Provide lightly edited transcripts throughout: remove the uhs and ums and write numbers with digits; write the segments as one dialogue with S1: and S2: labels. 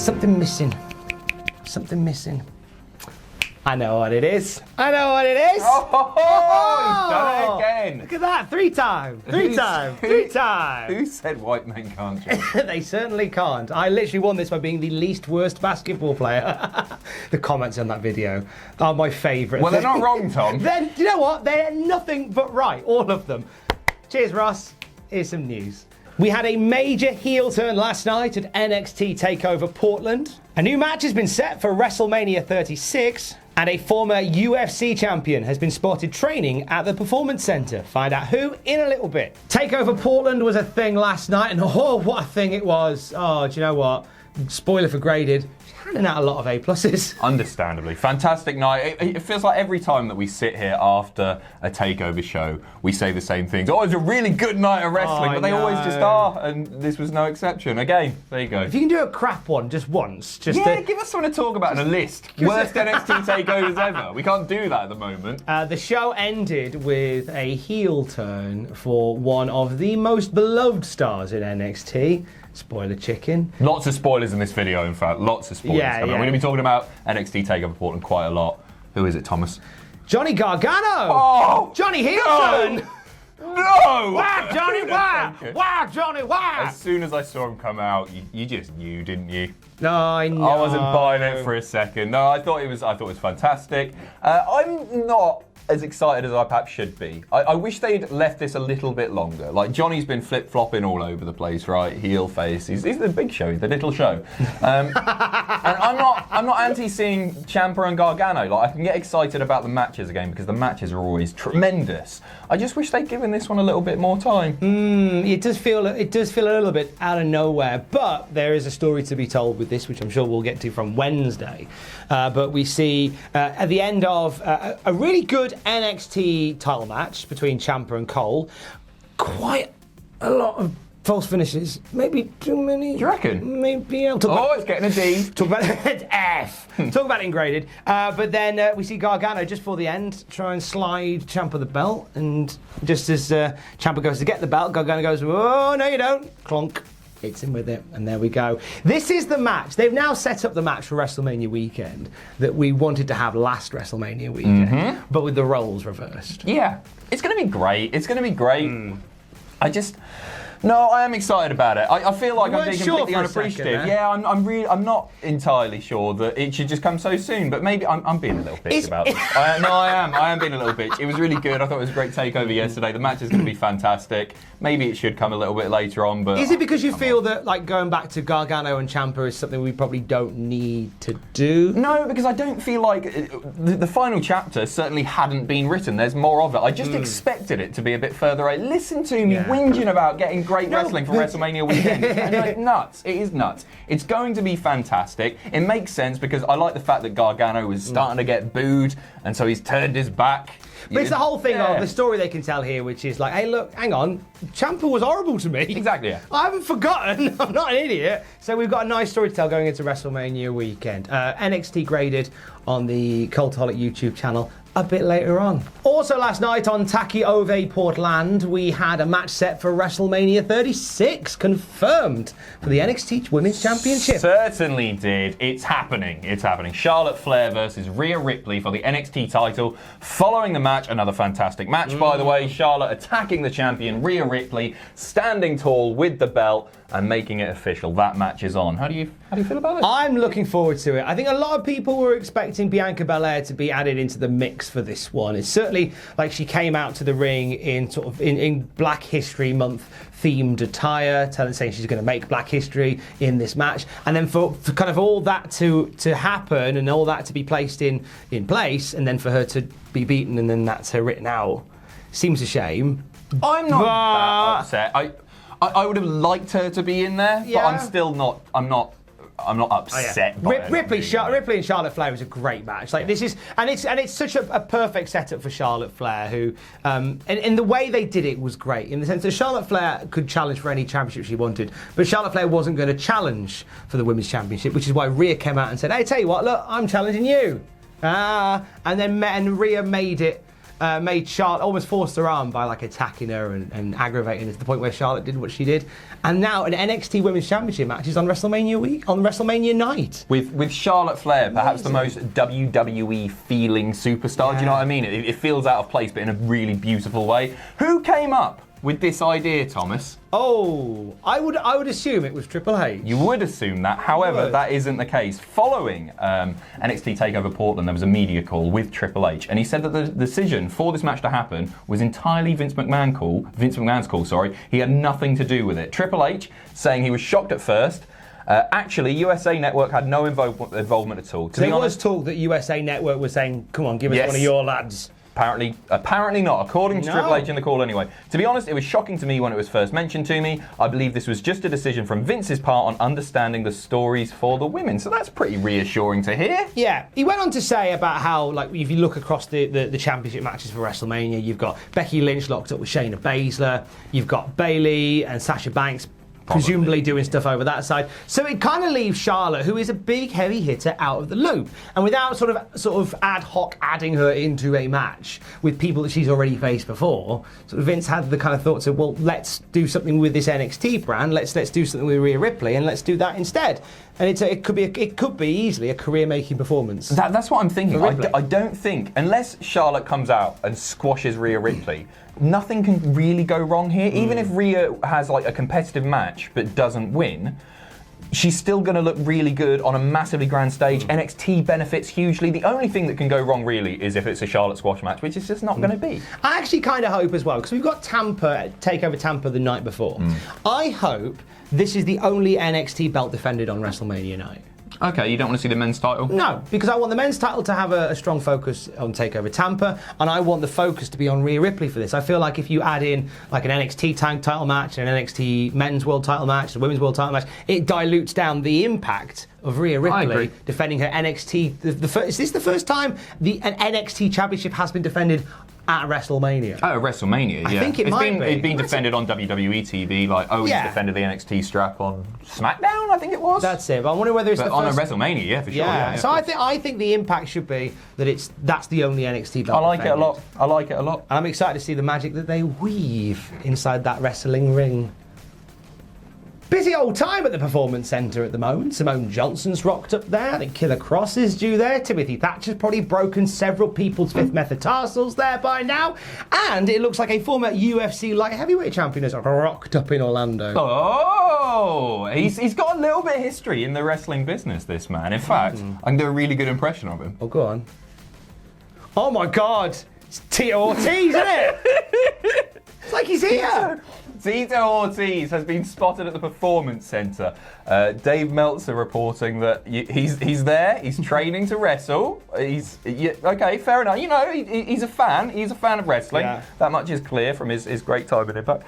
S1: Something missing. Something missing. I know what it is. I know what it is.
S2: Oh, he's done it again.
S1: Look at that. Three times. Three times.
S2: Who said white men can't jump?
S1: They certainly can't. I literally won this by being the least worst basketball player. The comments on that video are my favourite.
S2: Well, they're not wrong, Tom.
S1: Then, you know what? They're nothing but right. All of them. Cheers, Ross. Here's some news. We had a major heel turn last night at NXT TakeOver Portland. A new match has been set for WrestleMania 36, and a former UFC champion has been spotted training at the Performance Center. Find out who in a little bit. TakeOver Portland was a thing last night, and oh, what a thing it was. Oh, do you know what? Spoiler for graded. Handing out a lot of A+.
S2: Understandably. Fantastic night. It feels like every time that we sit here after a TakeOver show, we say the same things. Oh, it's a really good night of wrestling, but they always just are, and this was no exception. Again, there you go.
S1: If you can do a crap one just once,
S2: give us something to talk about in a list. Worst NXT TakeOvers ever. We can't do that at the moment.
S1: The show ended with a heel turn for one of the most beloved stars in NXT. Spoiler chicken.
S2: Lots of spoilers in this video, in fact. Lots of spoilers.
S1: Yeah.
S2: We're going to be talking about NXT TakeOver Portland quite a lot. Who is it, Thomas?
S1: Johnny Gargano!
S2: Oh!
S1: Johnny heel turn!
S2: No!
S1: Why, Johnny, why? Why, Johnny, why?
S2: As soon as I saw him come out, you just knew, didn't you?
S1: No, I know.
S2: I wasn't buying it for a second. No, I thought it was fantastic. I'm not as excited as I perhaps should be. I wish they'd left this a little bit longer. Like, Johnny's been flip-flopping all over the place, right? Heel, face. He's the big show, he's the little show. And I'm not anti-seeing Ciampa and Gargano. Like, I can get excited about the matches again because the matches are always tremendous. I just wish they'd given this one a little bit more time.
S1: It does feel a little bit out of nowhere, but there is a story to be told with this, which I'm sure we'll get to from Wednesday. But we see at the end of a really good NXT title match between Ciampa and Cole, quite a lot of false finishes. Maybe too many.
S2: Do you reckon?
S1: Maybe.
S2: It's getting a D.
S1: Talk about it. F. Talk about it in graded. But then we see Gargano just for the end try and slide Ciampa the belt, and just as Ciampa goes to get the belt, Gargano goes, "Oh no, you don't!" Clonk. Hits him with it, and there we go. This is the match. They've now set up the match for WrestleMania weekend that we wanted to have last WrestleMania weekend, but with the roles reversed.
S2: Yeah, it's going to be great. I am excited about it. I feel like I'm being completely unappreciative. I'm not entirely sure that it should just come so soon, but maybe I'm being a little bitch about it. I am being a little bitch. It was really good. I thought it was a great takeover yesterday. The match is going to be fantastic. Maybe it should come a little bit later on, but...
S1: Is it because you feel that, like, going back to Gargano and Ciampa is something we probably don't need to do?
S2: No, because I don't feel like... The final chapter certainly hadn't been written. There's more of it. I just expected it to be a bit further out. Listen to me whinging about getting great wrestling for WrestleMania weekend. It's nuts. It is nuts. It's going to be fantastic. It makes sense because I like the fact that Gargano was starting to get booed, and so he's turned his back.
S1: But it's the whole thing of the story they can tell here, which is like, hey, look, hang on, Ciampa was horrible to me.
S2: Exactly, yeah.
S1: I haven't forgotten. I'm not an idiot. So we've got a nice story to tell going into WrestleMania weekend. NXT graded on the Cultaholic YouTube channel a bit later on. Also last night on TakeOver Portland, we had a match set for WrestleMania 36, confirmed for the NXT Women's Championship.
S2: Certainly did. It's happening. It's happening. Charlotte Flair versus Rhea Ripley for the NXT title. Following the match, another fantastic match, by the way. Charlotte attacking the champion, Rhea Ripley, standing tall with the belt and making it official. That match is on. How do you feel about it?
S1: I'm looking forward to it. I think a lot of people were expecting Bianca Belair to be added into the mix for this one. It's certainly like she came out to the ring in sort of in Black History Month themed attire, saying she's going to make Black History in this match, and then for kind of all that to happen and all that to be placed in place, and then for her to be beaten and then that's her written out, seems a shame.
S2: I'm not that upset. I would have liked her to be in there, but I'm still not. I'm not upset. By
S1: Ripley and Charlotte Flair was a great match. Like this is, and it's such a perfect setup for Charlotte Flair, who, and the way they did it was great in the sense that Charlotte Flair could challenge for any championship she wanted, but Charlotte Flair wasn't going to challenge for the Women's Championship, which is why Rhea came out and said, "Hey, tell you what, look, I'm challenging you." And then Rhea made it made Charlotte, almost forced her arm by like attacking her and aggravating her to the point where Charlotte did what she did. And now an NXT Women's Championship match is on WrestleMania week, on WrestleMania night.
S2: With Charlotte Flair, perhaps the most WWE feeling superstar. Do you know what I mean? It feels out of place, but in a really beautiful way. Who came up with this idea, Thomas?
S1: Oh, I would assume it was Triple H.
S2: You would assume that. However, that isn't the case. Following NXT TakeOver Portland, there was a media call with Triple H, and he said that the decision for this match to happen was entirely Vince McMahon's call. Sorry, he had nothing to do with it. Triple H saying he was shocked at first. Actually, USA Network had no involvement at all.
S1: There was talk that USA Network was saying, "Come on, give us one of your lads."
S2: Apparently not, according to Triple H in the call anyway. To be honest, it was shocking to me when it was first mentioned to me. I believe this was just a decision from Vince's part on understanding the stories for the women. So that's pretty reassuring to hear.
S1: Yeah, he went on to say about how, like, if you look across the championship matches for WrestleMania, you've got Becky Lynch locked up with Shayna Baszler, you've got Bayley and Sasha Banks presumably doing stuff over that side. So it kind of leaves Charlotte, who is a big heavy hitter, out of the loop. And without sort of ad hoc adding her into a match with people that she's already faced before, sort of Vince had the kind of thoughts of, well, let's do something with this NXT brand, let's do something with Rhea Ripley, and let's do that instead. And it could be easily a career-making performance.
S2: That's what I'm thinking. I don't think, unless Charlotte comes out and squashes Rhea Ripley, nothing can really go wrong here. Even if Rhea has like a competitive match but doesn't win, she's still going to look really good on a massively grand stage. NXT benefits hugely. The only thing that can go wrong really is if it's a Charlotte squash match, which is just not going to be.
S1: I actually kind of hope as well, because we've got TakeOver Tampa the night before. I hope this is the only NXT belt defended on WrestleMania night.
S2: Okay, you don't want to see the men's title?
S1: No, because I want the men's title to have a strong focus on TakeOver Tampa, and I want the focus to be on Rhea Ripley for this. I feel like if you add in like an NXT tag title match, an NXT men's world title match, a women's world title match, it dilutes down the impact of Rhea Ripley defending her NXT. Is this the first time an NXT championship has been defended at WrestleMania?
S2: Oh, WrestleMania, yeah.
S1: I think it's
S2: been defended on WWE TV, like Owens defended the NXT strap on SmackDown, I think it was.
S1: That's it, but I wonder whether it's
S2: on a WrestleMania, yeah, for sure. Yeah.
S1: So I think the impact should be that that's the only NXT belt.
S2: I like it a lot. And
S1: I'm excited to see the magic that they weave inside that wrestling ring. Busy old time at the Performance Centre at the moment. Simone Johnson's rocked up there. I think Killer Cross is due there. Timothy Thatcher's probably broken several people's fifth metatarsals there by now. And it looks like a former UFC light heavyweight champion has rocked up in Orlando.
S2: Oh, he's got a little bit of history in the wrestling business, this man. In fact, I can do a really good impression of him.
S1: Oh, go on. Oh my God. It's Tito Ortiz, isn't it? It's like he's here.
S2: Tito Ortiz has been spotted at the Performance Centre. Dave Meltzer reporting that he's there. He's training to wrestle. Okay, fair enough. You know, he's a fan. He's a fan of wrestling. Yeah. That much is clear from his great time in Impact.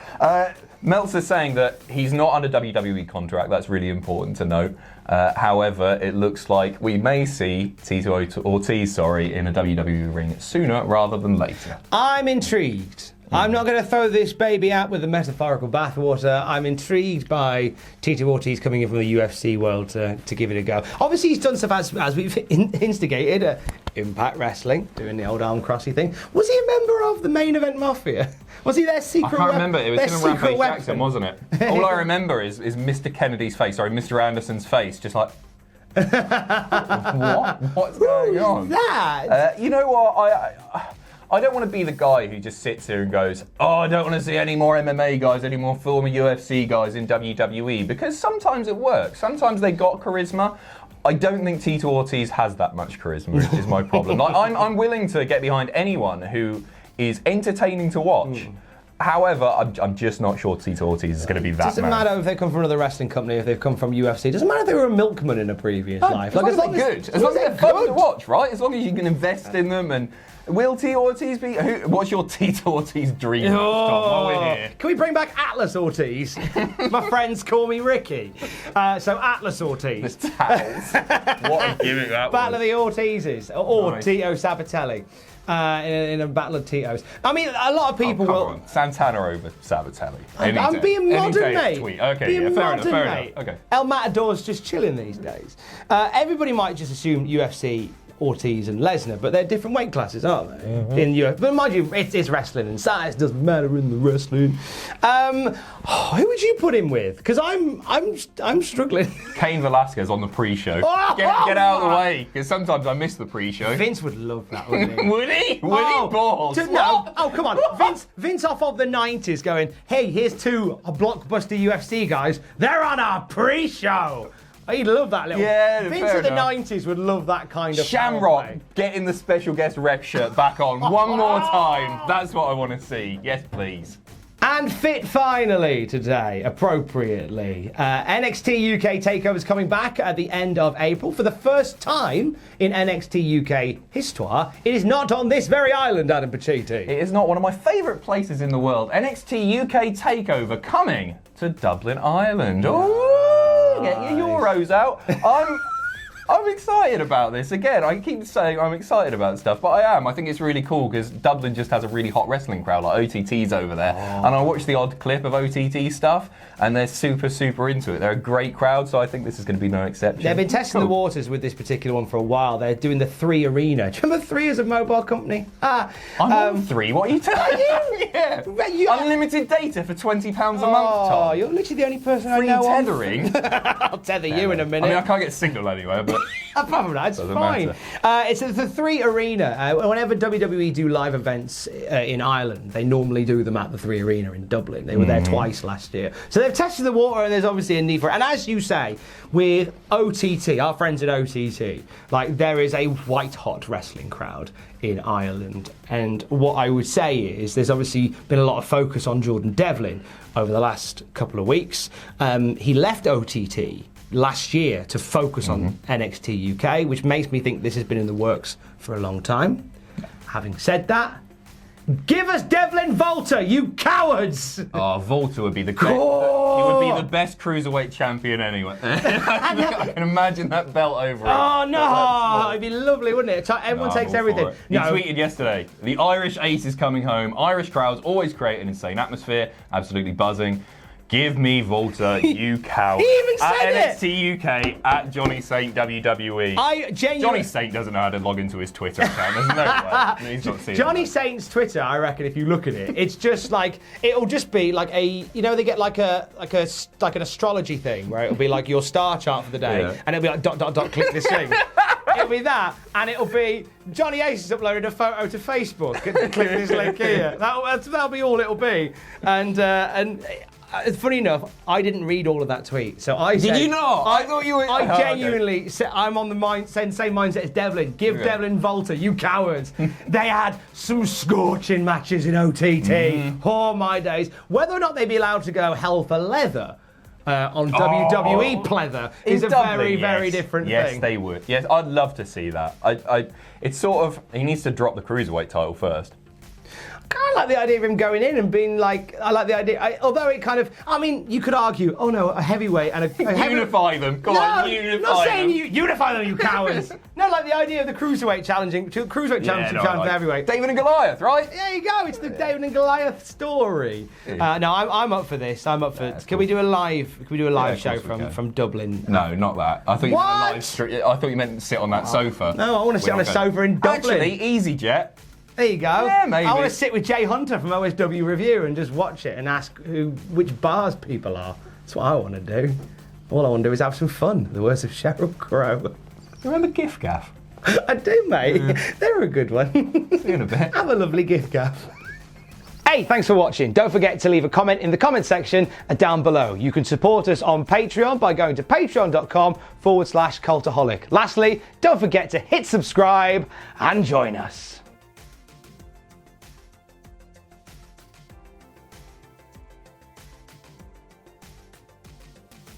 S2: Meltzer's saying that he's not under WWE contract. That's really important to note. However, it looks like we may see Tito Ortiz, in a WWE ring sooner rather than later.
S1: I'm intrigued. I'm not going to throw this baby out with the metaphorical bathwater. I'm intrigued by Tito Ortiz coming in from the UFC world to give it a go. Obviously, he's done stuff as we've instigated, Impact Wrestling, doing the old arm crossy thing. Was he a member of the Main Event Mafia? Was he their secret?
S2: I can't remember. It was him and Rampage Jackson, wasn't it? All I remember is Mr. Kennedy's face, Mr. Anderson's face, just like... What's going on?
S1: Who's that?
S2: You know what? I don't want to be the guy who just sits here and goes, I don't want to see any more MMA guys, any more former UFC guys in WWE, because sometimes it works. Sometimes they got charisma. I don't think Tito Ortiz has that much charisma, is my problem. I'm willing to get behind anyone who is entertaining to watch. However, I'm just not sure Tito Ortiz is going to be that.
S1: Doesn't matter if they come from another wrestling company, if they've come from UFC. Doesn't matter if they were a milkman in a previous life.
S2: As long as they're fun to watch, right? As long as you can invest in them. And will Tito Ortiz be? What's your Tito Ortiz dream? While we're here?
S1: Can we bring back Atlas Ortiz? My friends call me Ricky. So Atlas Ortiz.
S2: The towels. What a gimmick that was.
S1: Battle of the Ortizes, or Tito Sabatelli. In a battle of Titos. I mean, a lot of people will...
S2: Santana over Sabatelli.
S1: I'm being modern, mate.
S2: Okay, fair enough. Okay.
S1: El Matador's just chilling these days. Everybody might just assume UFC Ortiz and Lesnar, but they're different weight classes, aren't they? In Europe, but mind you, it's wrestling, and size doesn't matter in the wrestling. Who would you put him with? Because I'm struggling.
S2: Cain Velasquez on the pre-show. Get out of the way, because sometimes I miss the pre-show.
S1: Vince would love that, wouldn't he?
S2: Would he? Would he? Balls?
S1: No. Oh, come on. Vince off of the 90s going, hey, here's two blockbuster UFC guys. They're on our pre-show. He'd love that little...
S2: Yeah,
S1: Vince
S2: fair
S1: of the
S2: enough.
S1: 90s would love that kind of...
S2: Shamrock getting the special guest rep shirt back on one more time. That's what I want to see. Yes, please.
S1: And fit finally today, appropriately. NXT UK TakeOver is coming back at the end of April. For the first time in NXT UK histoire, it is not on this very island, Adam Pacitti.
S2: It is not one of my favourite places in the world. NXT UK TakeOver coming to Dublin, Ireland. Ooh, get your Euros out. I'm excited about this. Again, I keep saying I'm excited about stuff, but I am. I think it's really cool because Dublin just has a really hot wrestling crowd. Like OTT's over there. And I watched the odd clip of OTT stuff, and they're super, super into it. They're a great crowd, so I think this is going to be no exception.
S1: They've been testing the waters with this particular one for a while. They're doing the 3 Arena. Do you remember 3 as a mobile company?
S2: I'm on 3. What are you telling me? Yeah. Unlimited data for £20 a month, Tom.
S1: You're literally the only person
S2: Free
S1: I know
S2: tethering.
S1: I'll tether you in a minute.
S2: I mean, I can't get signal anyway, but...
S1: Apart from that, it's fine. It's the 3 Arena. Whenever WWE do live events in Ireland, they normally do them at the 3 Arena in Dublin. They were there twice last year. So they've tested the water, and there's obviously a need for it. And as you say, with OTT, our friends at OTT, like there is a white-hot wrestling crowd in Ireland. And what I would say is there's obviously been a lot of focus on Jordan Devlin over the last couple of weeks. He left OTT last year to focus on NXT UK, which makes me think this has been in the works for a long time. Having said that, give us Devlin Volta, you cowards!
S2: Oh, Volta would be the best. He would be the best cruiserweight champion anyway. I can imagine that belt over it.
S1: Oh no, it'd be lovely, wouldn't it? Everyone takes everything.
S2: He tweeted yesterday, the Irish ace is coming home. Irish crowds always create an insane atmosphere, absolutely buzzing. Give me Volta, you cow.
S1: He even said
S2: at NXT UK, at Johnny Saint WWE. Johnny Saint doesn't know how to log into his Twitter account. There's no way. He's not seeing
S1: Johnny Saint's Twitter, I reckon, if you look at it, it's just like, it'll just be like a, you know, they get like an astrology thing where it'll be like your star chart for the day, and it'll be like ... click this link. It'll be that, and it'll be Johnny Ace has uploaded a photo to Facebook. Click this link here. That'll be all it'll be, and. Funny enough, I didn't read all of that tweet, so I said...
S2: Did you not? I thought you were...
S1: I genuinely said, I'm on the same mindset as Devlin. Give Devlin Volta, you cowards. They had some scorching matches in OTT. Oh, my days. Whether or not they'd be allowed to go hell for leather on WWE pleather is a Dublin, very different thing.
S2: Yes, they would. Yes, I'd love to see that. It's sort of... He needs to drop the Cruiserweight title first.
S1: I like the idea of him going in and being like, I like the idea, although it kind of, I mean, you could argue, oh no, a heavyweight and a
S2: unify them. Come on, unify them.
S1: Not saying unify them, you cowards. No, like the idea of the Cruiserweight challenging for heavyweight.
S2: David and Goliath, right?
S1: There you go, it's the David and Goliath story. No, I'm up for this. I'm up for Can we do a live show from Dublin?
S2: No, not that. I thought you meant a live stream. I thought you meant sit on that sofa.
S1: No, I want to sit on a sofa in Dublin.
S2: Actually, EasyJet.
S1: There you go.
S2: Yeah, maybe.
S1: I want to sit with Jay Hunter from OSW Review and just watch it and ask which bars people are. That's what I want to do. All I want to do is have some fun. The words of Sheryl Crow.
S2: Remember Gift Gaff?
S1: I do, mate. Yeah. They're a good one.
S2: See you in a bit.
S1: Have a lovely Gift Gaff. Hey, thanks for watching. Don't forget to leave a comment in the comment section down below. You can support us on Patreon by going to patreon.com/Cultaholic. Lastly, don't forget to hit subscribe and join us.